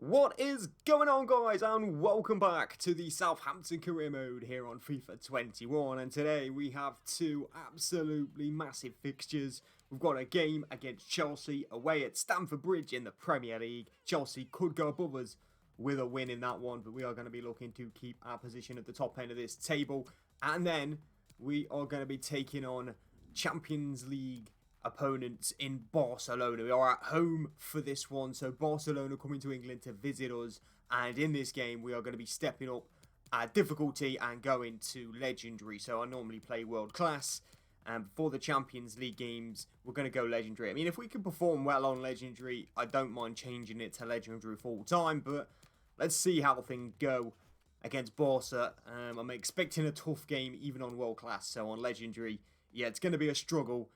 What is going on, guys, and welcome back to the Southampton career mode here on FIFA 21. And today we have two absolutely massive fixtures. We've got a game against Chelsea away at Stamford Bridge in the Premier League. Chelsea could go above us with a win in that one, but we are going to be looking to keep our position at the top end of this table. And then we are going to be taking on Champions League opponents in Barcelona. We are at home for this one, so Barcelona coming to England to visit us, and in this game we are going to be stepping up our difficulty and going to legendary. So I normally play world class, and for the Champions League games we're going to go legendary. I mean, if we can perform well on legendary, I don't mind changing it to legendary full time, but let's see how things go against Barca. I'm expecting a tough game even on world class, so on legendary, yeah, it's going to be a struggle.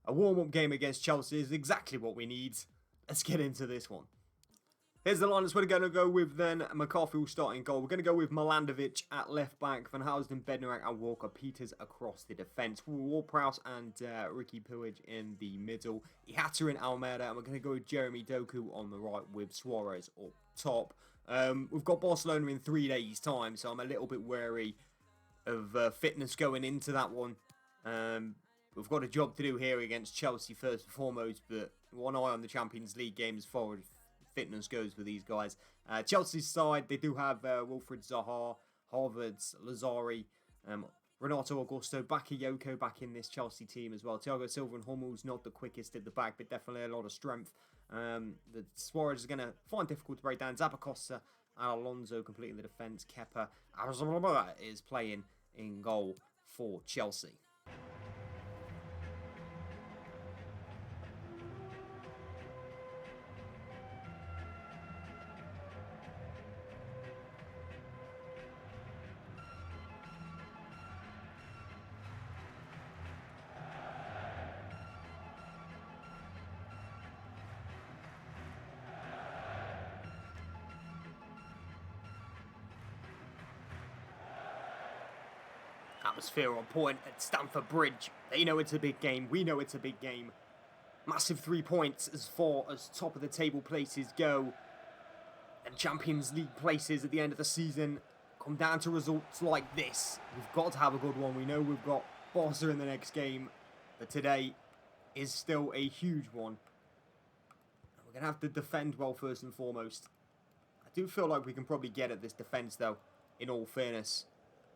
A warm-up game against Chelsea is exactly what we need. Let's get into this one. Here's the lineups we're going to go with then. McCarthy will start in goal. We're going to go with Milankovic at left back, Van Housen, Bednarak and Walker-Peters across the defence. Ward-Prowse and Ricky Puig in the middle. Ihata and Almeida, and we're going to go with Jeremy Doku on the right with Suarez up top. We've got Barcelona in 3 days' time, so I'm a little bit wary of fitness going into that one. We've got a job to do here against Chelsea first and foremost, but one eye on the Champions League game as far as fitness goes for these guys. Chelsea's side, they do have Wilfried Zaha, Havertz, Lazari, Renato Augusto, Bakayoko back in this Chelsea team as well. Thiago Silva and Hummels, not the quickest at the back, but definitely a lot of strength. The Suarez is going to find difficult to break down. Zappacosta and Alonso completing the defence. Kepa is playing in goal for Chelsea. Atmosphere on point at Stamford Bridge. They know it's a big game. We know it's a big game. Massive 3 points as far as top of the table places go. And Champions League places at the end of the season come down to results like this. We've got to have a good one. We know we've got Barca in the next game, but today is still a huge one. We're going to have to defend well first and foremost. I do feel like we can probably get at this defence though, in all fairness.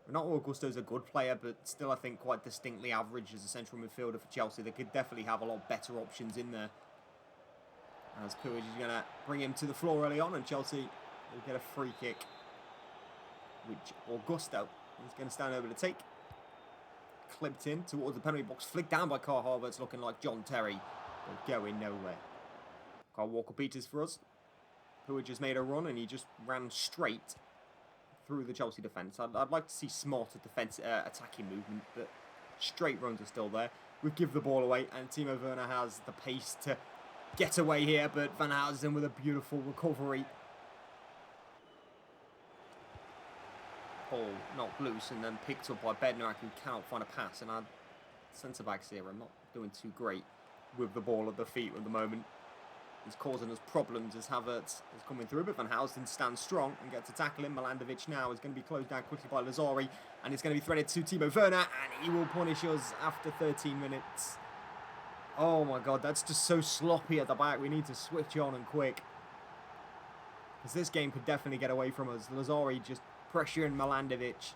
Renato Augusto's a good player, but still I think quite distinctly average as a central midfielder for Chelsea. They could definitely have a lot better options in there. As Puig is going to bring him to the floor early on, and Chelsea will get a free kick, which Augusto is going to stand over to take. Clipped in towards the penalty box, flicked down by Kai Havertz, looking like John Terry, but going nowhere. Kyle Walker-Peters for us. Puig just made a run, and he just ran straight through the Chelsea defence. I'd like to see smarter defence attacking movement, but straight runs are still there. We give the ball away, and Timo Werner has the pace to get away here, but Van Housen with a beautiful recovery. Ball knocked loose and then picked up by Bednarak, who cannot find a pass, and our centre-backs here are not doing too great with the ball at the feet at the moment. He's causing us problems as Havertz is coming through, but Van Housen stands strong and gets to tackle him. Milankovic now is going to be closed down quickly by Lazari, and it's going to be threaded to Timo Werner, and he will punish us after 13 minutes. Oh my god, that's just so sloppy at the back. We need to switch on and quick, because this game could definitely get away from us. Lazari just pressuring Milankovic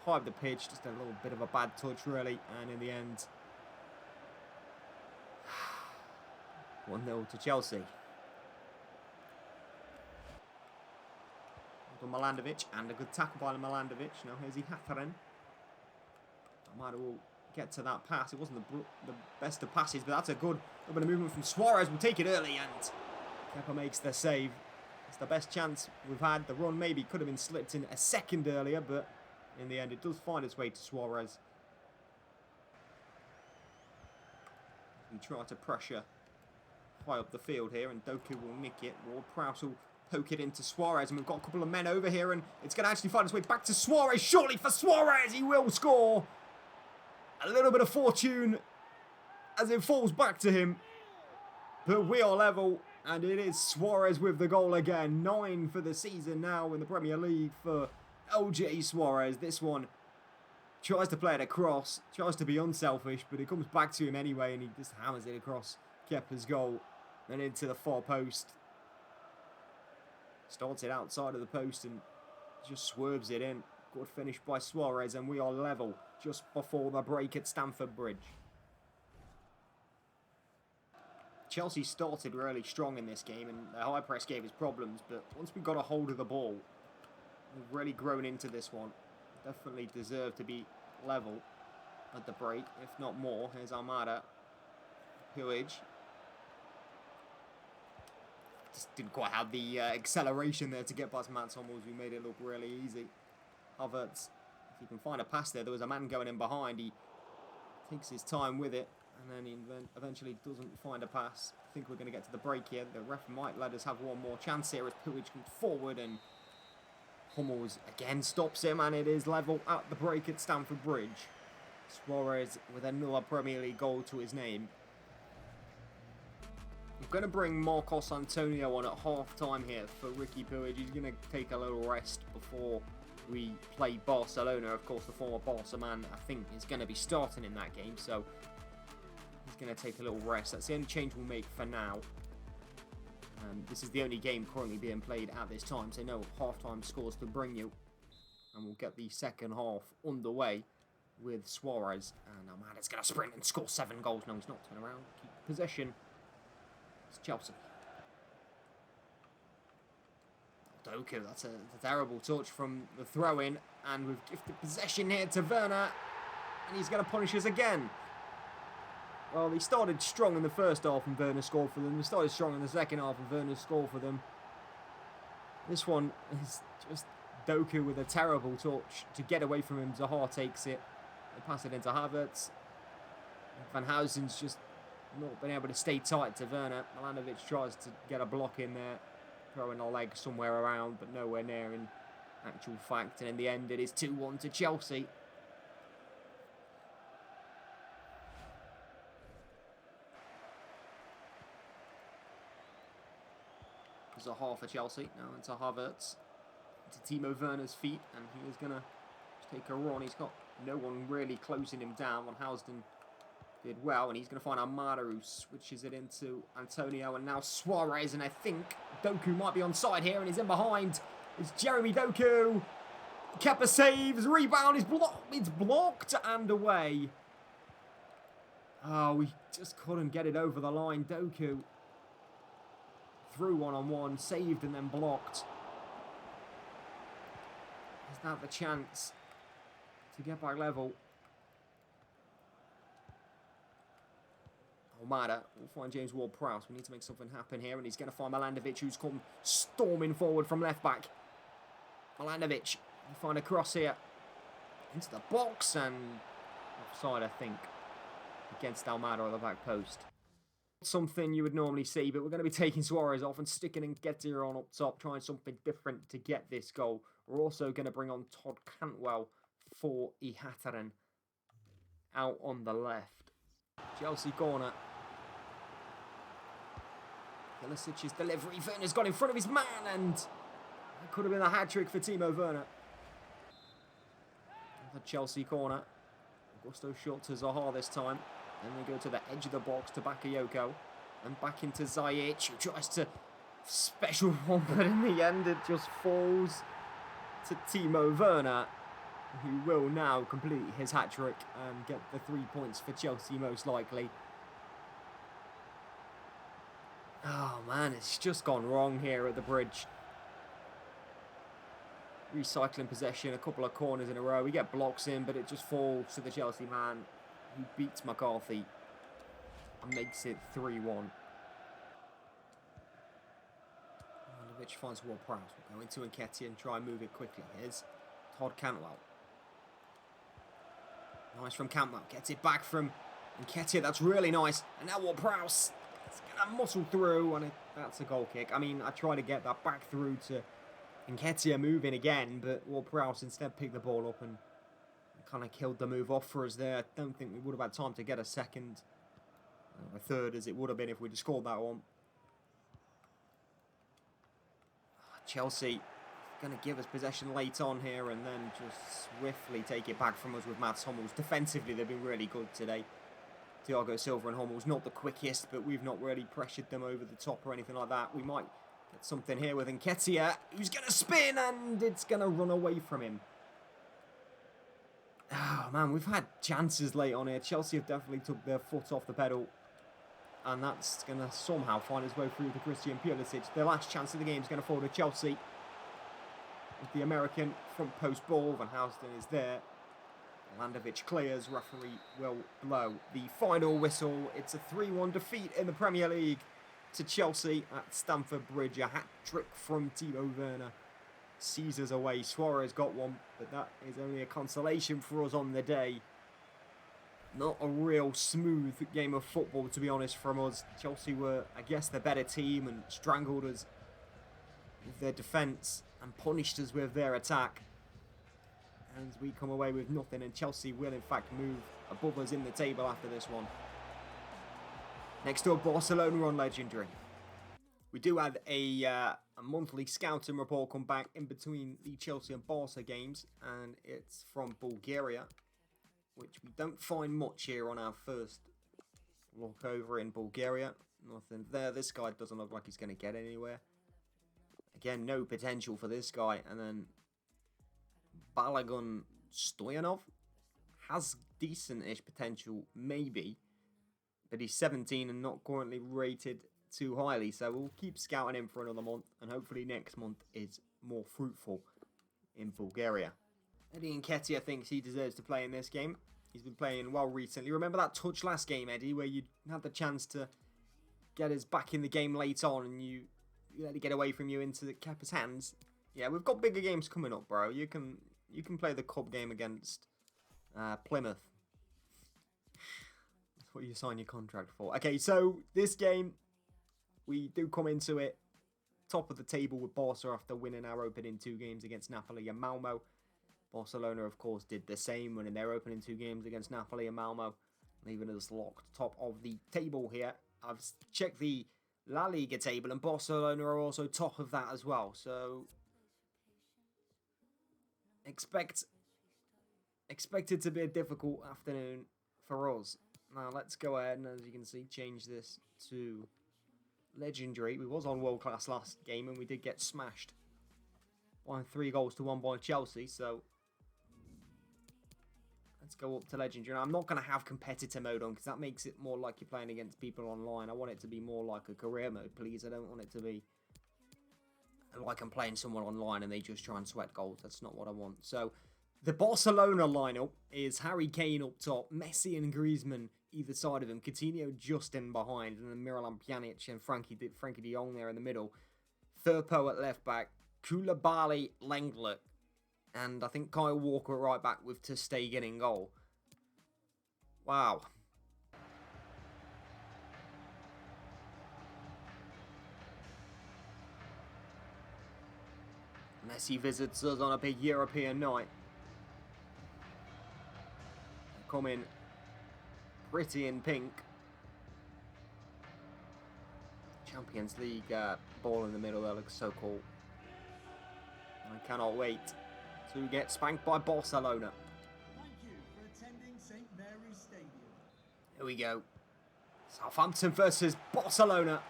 high up the pitch, just a little bit of a bad touch really, and in the end 1-0 to Chelsea. Milankovic, and a good tackle by Milankovic. Now here's Ihata. Almeida will get to that pass. It wasn't the best of passes, but that's a good little bit of movement from Suarez. We'll take it early, and Kepa makes the save. It's the best chance we've had. The run maybe could have been slipped in a second earlier, but in the end it does find its way to Suarez. We try to pressure high up the field here, and Doku will nick it. Ward-Prowse will poke it into Suarez, and we've got a couple of men over here, and it's going to actually find its way back to Suarez. Surely for Suarez, he will score. A little bit of fortune as it falls back to him, but we are level, And it is Suarez with the goal again. 9 for the season now in the Premier League for LJ Suarez. This one tries to play it across, tries to be unselfish, but it comes back to him anyway, and he just hammers it across Kepa's goal and into the far post. Starts it outside of the post and just swerves it in. Good finish by Suarez, and we are level just before the break at Stamford Bridge. Chelsea started really strong in this game, and the high press gave us problems, but once we got a hold of the ball, we've really grown into this one. Definitely deserve to be level at the break, if not more. Here's Almada. Puig. Just didn't quite have the acceleration there to get past Mats Hummels, who made it look really easy. Havertz, if he can find a pass there was a man going in behind. He takes his time with it, and then he eventually doesn't find a pass. I think we're going to get to the break here. The ref might let us have one more chance here as Puig comes forward, and Hummels again stops him, and it is level at the break at Stamford Bridge. Suarez with another Premier League goal to his name. We're going to bring Marcos Antonio on at half-time here for Ricky Puig. He's going to take a little rest before we play Barcelona. Of course, the former Barca man, I think, is going to be starting in that game, so he's going to take a little rest. That's the only change we'll make for now. This is the only game currently being played at this time, so no half-time scores to bring you. And we'll get the second half underway with Suarez. And Almada's going to sprint and score 7 goals. No, he's not turning around. Keep possession. It's Chelsea. Doku, that's a terrible touch from the throw-in. And we've gifted possession here to Werner. And he's going to punish us again. Well, they started strong in the first half and Werner scored for them. They started strong in the second half and Werner scored for them. This one is just Doku with a terrible touch to get away from him. Zaha takes it. They pass it into Havertz. Van Housen's just not been able to stay tight to Werner. Milanovic tries to get a block in there, throwing a leg somewhere around, but nowhere near in actual fact. And in the end, it is 2-1 to Chelsea. Zaha for Chelsea, now into Havertz, to Timo Werner's feet, and he is going to take a run. He's got no one really closing him down. Van Housden did well, and he's going to find Almada, who switches it into Antonio, and now Suarez, and I think Doku might be onside here, and he's in behind. It's Jeremy Doku. Kepa saves, rebound is blocked, it's blocked and away. Oh, we just couldn't get it over the line. Doku through one-on-one, saved and then blocked. Is that the chance to get back level? Almada will find James Ward-Prowse. We need to make something happen here, and he's going to find Milanovic, who's come storming forward from left back. Milanovic, you find a cross here into the box, and offside, I think, against Almada on the back post. Something you would normally see, but we're going to be taking Suarez off and sticking Nketiah on up top, trying something different to get this goal. We're also going to bring on Todd Cantwell for Ihataren out on the left. Chelsea corner. Pulisic's delivery. Werner's got in front of his man, and that could have been a hat-trick for Timo Werner. The Chelsea corner. Augusto short to Zaha this time. Then they go to the edge of the box to Bakayoko. And back into Ziyech, who tries to special one, but in the end it just falls to Timo Werner, who will now complete his hat-trick and get the 3 points for Chelsea most likely. Oh man, it's just gone wrong here at the bridge. Recycling possession, a couple of corners in a row. We get blocks in, but it just falls to the Chelsea man, who beats McCarthy and makes it 3-1. Which finds Ward-Prowse. We'll go into Nketiah and try and move it quickly. Here's Todd Cantwell. Nice from Cantwell. Gets it back from Nketiah. That's really nice. And now Ward-Prowse is going to muscle through, and that's a goal kick. I mean, I try to get that back through to Nketiah moving again, but Ward-Prowse instead picked the ball up and kind of killed the move off for us there. I don't think we would have had time to get a second, a third, as it would have been if we'd have scored that one. Chelsea going to give us possession late on here and then just swiftly take it back from us with Mats Hummels. Defensively, they've been really good today. Thiago Silva and Hummels, not the quickest, but we've not really pressured them over the top or anything like that. We might get something here with Nketiah, who's going to spin, and it's going to run away from him. Oh, man, we've had chances late on here. Chelsea have definitely took their foot off the pedal, and that's going to somehow find its way through to Christian Pulisic. Their last chance of the game is going to fall to Chelsea. With the American front post ball, Van Houston is there. Landovic clears, referee will blow the final whistle. It's a 3-1 defeat in the Premier League to Chelsea at Stamford Bridge. A hat-trick from Timo Werner. Sees away. Suarez got one, but that is only a consolation for us on the day. Not a real smooth game of football, to be honest, from us. Chelsea were, I guess, the better team and strangled us with their defence and punished us with their attack. And we come away with nothing, and Chelsea will in fact move above us in the table after this one. Next up, Barcelona on Legendary. We do have a monthly scouting report come back in between the Chelsea and Barca games, and it's from Bulgaria, which we don't find much here on our first look over in Bulgaria. Nothing there. This guy doesn't look like he's going to get anywhere. Again, no potential for this guy. And then Balagun Stoyanov has decent-ish potential, maybe. But he's 17 and not currently rated too highly. So we'll keep scouting him for another month. And hopefully next month is more fruitful in Bulgaria. Eddie Nketiah thinks he deserves to play in this game. He's been playing well recently. Remember that touch last game, Eddie, where you had the chance to get us back in the game late on and you let it get away from you into Kepa's hands? Yeah, we've got bigger games coming up, bro. You can play the cup game against Plymouth. That's what you sign your contract for. Okay, so this game, we do come into it top of the table with Barca after winning our opening 2 games against Napoli and Malmo. Barcelona, of course, did the same, winning their opening 2 games against Napoli and Malmo, leaving us locked top of the table here. I've checked the La Liga table, and Barcelona are also top of that as well. So expect it to be a difficult afternoon for us. Now let's go ahead and, as you can see, change this to Legendary. We was on World Class last game, and we did get smashed by 3-1 by Chelsea. So let's go up to Legendary. Now, I'm not going to have competitor mode on because that makes it more like you're playing against people online. I want it to be more like a career mode, please. I don't want it to be like I'm playing someone online and they just try and sweat goals. That's not what I want. So the Barcelona lineup is Harry Kane up top, Messi and Griezmann either side of him, Coutinho just in behind, and then Miralem Pjanic and Frankie de Jong there in the middle. Firpo at left back, Koulibaly, Lenglet, and I think Kyle Walker at right back with ter Stegen in goal. Wow. Messi visits us on a big European night. Come in pretty in pink. Champions League ball in the middle, that looks so cool. I cannot wait to get spanked by Barcelona. Thank you for attending St. Mary's Stadium. Here we go. Southampton versus Barcelona.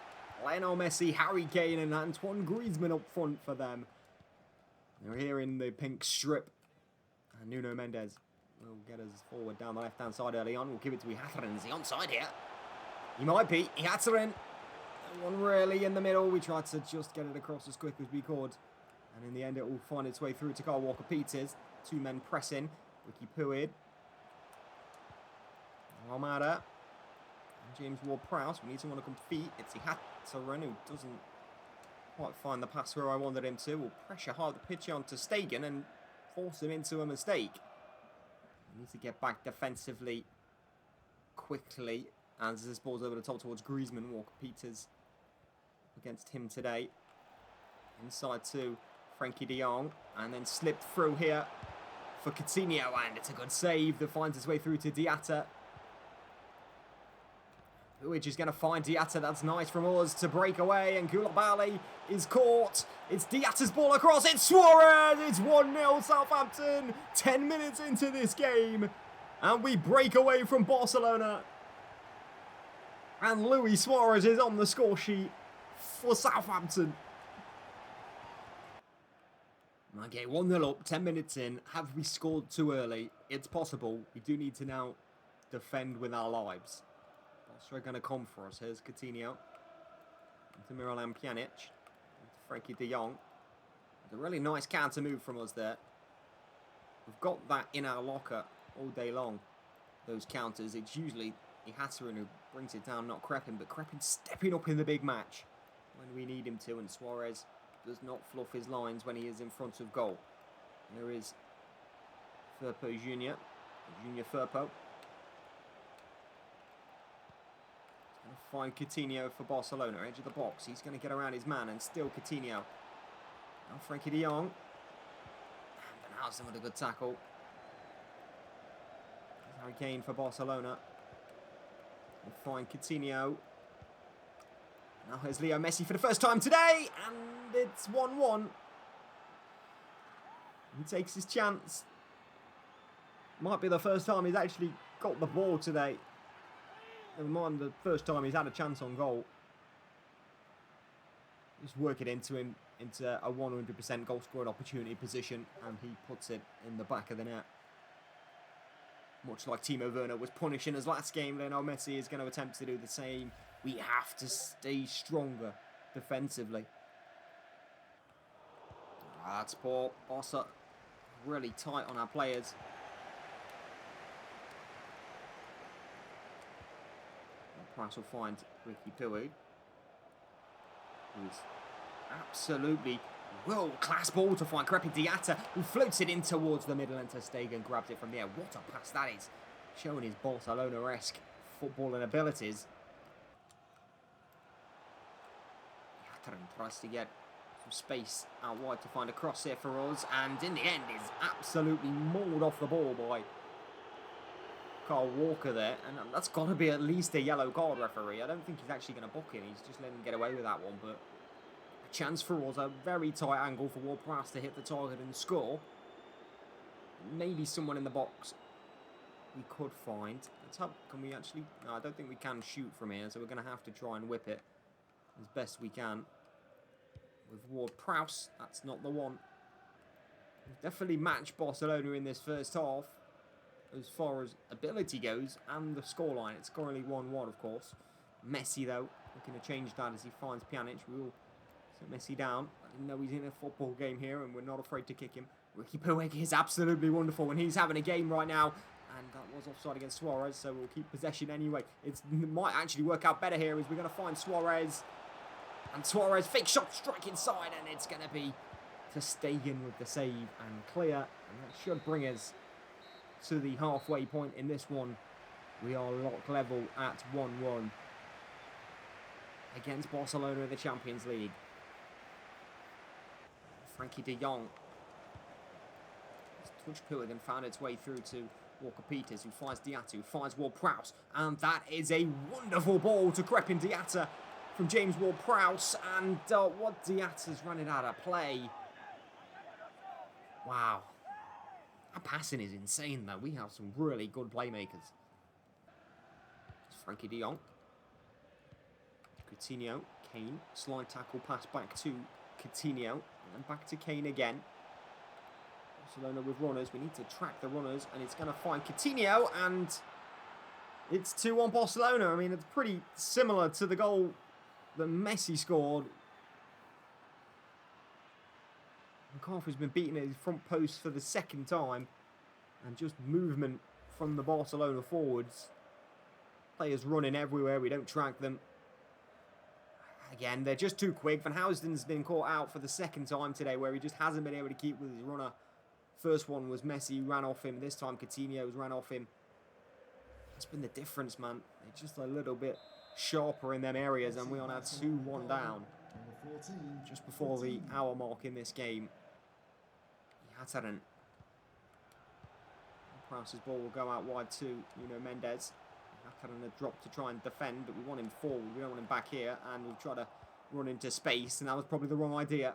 Lionel Messi, Harry Kane and Antoine Griezmann up front for them. They're here in the pink strip. And Nuno Mendes will get us forward down the left-hand side early on. We'll give it to Ihataren. Is he onside here? He might be. Ihataren. One really in the middle. We tried to just get it across as quick as we could. And in the end, it will find its way through to Kyle Walker-Peters. 2 men pressing. Ricky Puig. Almada. And James Ward-Prowse. We need someone to compete. It's Ihataren who doesn't quite find the pass where I wanted him to. We'll pressure hard the pitch on ter Stegen and force him into a mistake. We need to get back defensively quickly as this ball's over the top towards Griezmann. Walker-Peters against him today. Inside to Frankie de Jong, and then slipped through here for Coutinho, and it's a good save that finds its way through to Diatta. Which is going to find Diatta. That's nice from us to break away. And Koulibaly is caught. It's Diatta's ball across. It's Suarez. It's 1-0 Southampton. 10 minutes into this game. And we break away from Barcelona. And Luis Suarez is on the score sheet for Southampton. Okay, 1-0 up, 10 minutes in. Have we scored too early? It's possible. We do need to now defend with our lives. Barca are going to come for us. Here's Coutinho. Into Miralem Pjanic. Frankie de Jong. It's a really nice counter move from us there. We've got that in our locker all day long. Those counters. It's usually Ihataren who brings it down, not Crepin. But Crepin stepping up in the big match when we need him to. And Suarez does not fluff his lines when he is in front of goal. There is Firpo Jr. Junior Firpo. Find Coutinho for Barcelona, edge of the box. He's going to get around his man and still Coutinho. Now Frankie de Jong. And Benhausen with a good tackle. Harry Kane for Barcelona. We'll find Coutinho. Now here's Leo Messi for the first time today. And it's 1-1. He takes his chance. Might be the first time he's actually got the ball today. Never mind the first time he's had a chance on goal. Just work it into him, into a 100% goal scoring opportunity position, and he puts it in the back of the net. Much like Timo Werner was punishing us last game, Lionel Messi is going to attempt to do the same. We have to stay stronger defensively. That's poor. Barca really tight on our players. Price will find Ricky Puig, who's absolutely world-class ball to find Crepin Diatta, who floats it in towards the middle, and Ter Stegen grabs it from there. What a pass that is, showing his Barcelona-esque footballing abilities. Ihataren tries to get some space out wide to find a cross here for us, and in the end is absolutely mauled off the ball by Carl Walker there, and that's got to be at least a yellow card, referee. I don't think he's actually going to book it. He's just letting him get away with that one, but a chance for us, a very tight angle for Ward-Prowse to hit the target and score. Maybe someone in the box we could find. Let's hope, can we actually... No, I don't think we can shoot from here, so we're going to have to try and whip it as best we can. With Ward-Prowse, that's not the one. We've definitely matched Barcelona in this first half, as far as ability goes, and the scoreline. It's currently 1-1, of course. Messi, though, looking to change that as he finds Pjanic. We will set Messi down. I didn't know he's in a football game here, and we're not afraid to kick him. Ricky Puig is absolutely wonderful, and he's having a game right now. And that was offside against Suarez, so we'll keep possession anyway. It might actually work out better here, as we're going to find Suarez. And Suarez, fake shot, strike inside, and it's going to be Ter Stegen with the save and clear. And that should bring us to the halfway point in this one. We are lock level at 1-1 against Barcelona in the Champions League. Frankie de Jong has touched Puig and found its way through to Walker Peters, who finds Diatta, who finds Ward-Prowse, and that is a wonderful ball to Crepin Diatta from James Ward-Prowse, and what Diatta's running out of play. Wow. That passing is insane, though. We have some really good playmakers. It's Frankie de Jong. Coutinho. Kane. Slide tackle pass back to Coutinho. And then back to Kane again. Barcelona with runners. We need to track the runners. And it's going to find Coutinho. And it's 2-1 Barcelona. I mean, it's pretty similar to the goal that Messi scored. McCarthy's been beaten at his front post for the second time, and just movement from the Barcelona forwards. Players running everywhere, we don't track them. Again, they're just too quick. Van Housden's been caught out for the second time today, where he just hasn't been able to keep with his runner. First one was Messi, ran off him. This time Coutinho's ran off him. That's been the difference, man. They're just a little bit sharper in them areas, and we are now 2-1 down. Just before the hour mark in this game. Ihataren. Prowse's ball will go out wide to Nuno Mendes. Having a drop to try and defend, but we want him forward. We don't want him back here, and we've tried to run into space, and that was probably the wrong idea.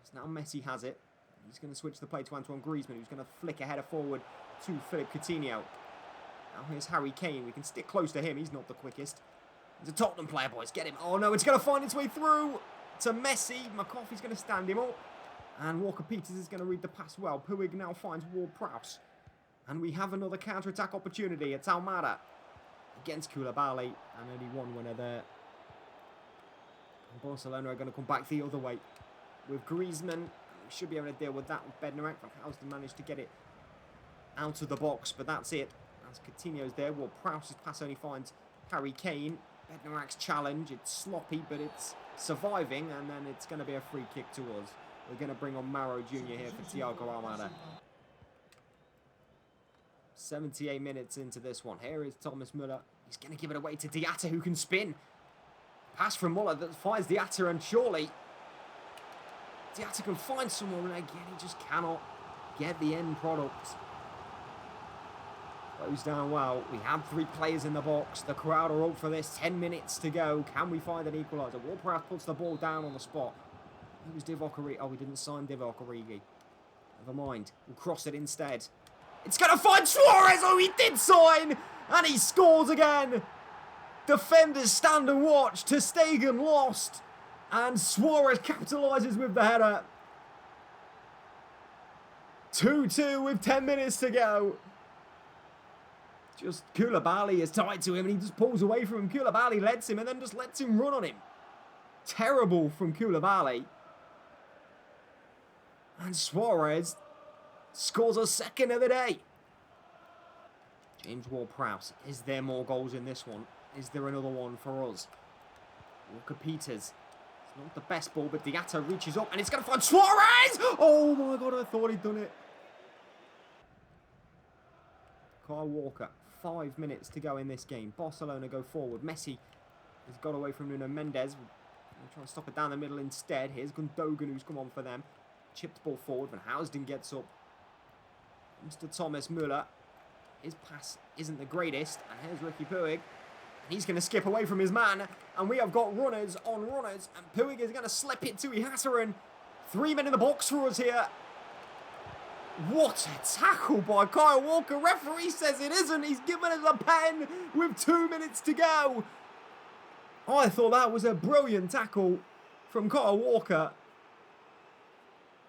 So now Messi has it. He's going to switch the play to Antoine Griezmann, who's going to flick a header forward to Philippe Coutinho. Now here's Harry Kane. We can stick close to him. He's not the quickest. He's a Tottenham player, boys. Get him. Oh, no, it's going to find its way through to Messi. McCarthy's going to stand him up. And Walker-Peters is going to read the pass well. Puig now finds Ward-Prowse. And we have another counter-attack opportunity. It's Almada against Koulibaly. And only one winner there. And Barcelona are going to come back the other way with Griezmann. We should be able to deal with that with Bednarak. Van Housden managed to get it out of the box, but that's it. As Coutinho's there, Ward-Prowse's pass only finds Harry Kane. Bednarak's challenge, it's sloppy, but it's surviving, and then it's going to be a free kick to us. We're going to bring on Mauro Jr. here for Thiago Almada. 78 minutes into this one. Here is Thomas Müller. He's going to give it away to Diatta, who can spin. Pass from Müller that finds Diatta, and surely Diatta can find someone, and again, he just cannot get the end product. Goes down well. We have 3 players in the box. The crowd are up for this. 10 minutes to go. Can we find an equaliser? Ward-Prowse puts the ball down on the spot. It was Divock Origi. Oh, we didn't sign Divock Origi. Never mind. We'll cross it instead. It's going to find Suarez. Oh, he did sign. And he scores again. Defenders stand and watch. Ter Stegen lost. And Suarez capitalises with the header. 2-2 with 10 minutes to go. Just Koulibaly is tied to him and he just pulls away from him. Koulibaly lets him and then just lets him run on him. Terrible from Koulibaly. And Suarez scores a second of the day. James Ward-Prowse. Is there more goals in this one? Is there another one for us? Walker-Peters. It's not the best ball, but Diatta reaches up and it's going to find Suarez! Oh my God, I thought he'd done it. Kyle Walker. 5 minutes to go in this game. Barcelona go forward. Messi has got away from Nuno Mendes. We're trying to stop it down the middle instead. Here's Gundogan, who's come on for them. Chipped ball forward. Van Housden gets up. Mr. Thomas Müller. His pass isn't the greatest. And here's Ricky Puig. And he's going to skip away from his man. And we have got runners on runners. And Puig is going to slip it to Ihattaren. 3 men in the box for us here. What a tackle by Kyle Walker. Referee says it isn't. He's given us a pen with 2 minutes to go. I thought that was a brilliant tackle from Kyle Walker.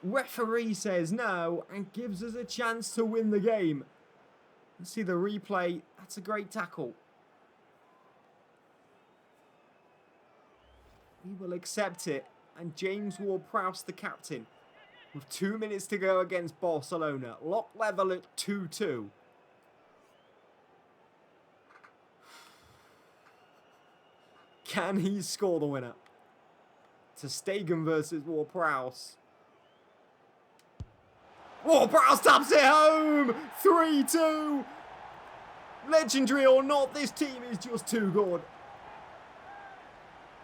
Referee says no and gives us a chance to win the game. Let's see the replay. That's a great tackle. We will accept it. And James Ward-Prowse, the captain, with 2 minutes to go against Barcelona. Lock level at 2-2. Can he score the winner? Ter Stegen versus Ward-Prowse. Ward-Prowse taps it home! 3-2! Legendary or not, this team is just too good.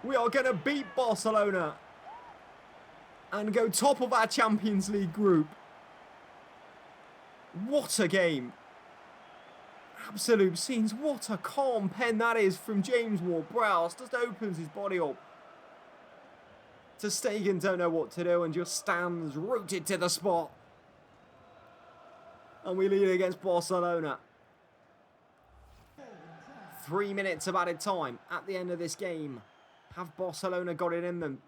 We are going to beat Barcelona and go top of our Champions League group. What a game. Absolute scenes. What a calm pen that is from James Ward-Prowse. Just opens his body up. Ter Stegen don't know what to do and just stands rooted to the spot. And we lead against Barcelona. 3 minutes of added time at the end of this game. Have Barcelona got it in them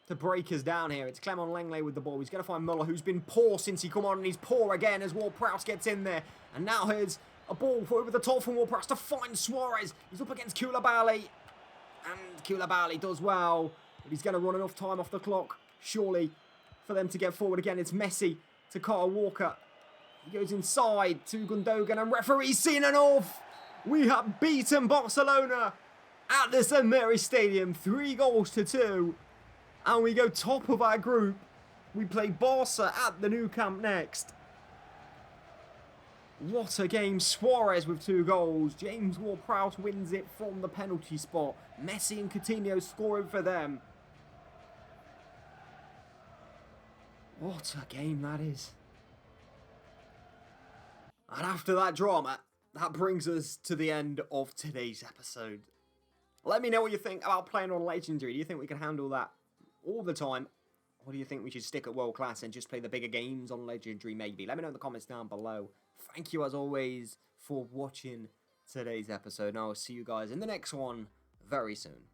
to break us down here? It's Clement Lenglet with the ball. He's going to find Müller, who's been poor since he come on, and he's poor again as Ward-Prowse gets in there. And now here's a ball over the top from Ward-Prowse to find Suarez. He's up against Koulibaly. And Koulibaly does well. But he's going to run enough time off the clock, surely, for them to get forward again. It's Messi to Kyle Walker. He goes inside to Gundogan, and referee's seen enough. We have beaten Barcelona at the St. Mary's Stadium, 3-2. And we go top of our group. We play Barca at the Nou Camp next. What a game. Suarez with 2 goals. James Ward-Prowse wins it from the penalty spot. Messi and Coutinho scoring for them. What a game that is. And after that drama, that brings us to the end of today's episode. Let me know what you think about playing on Legendary. Do you think we can handle that all the time? Or do you think we should stick at World Class and just play the bigger games on Legendary maybe? Let me know in the comments down below. Thank you as always for watching today's episode. And I will see you guys in the next one very soon.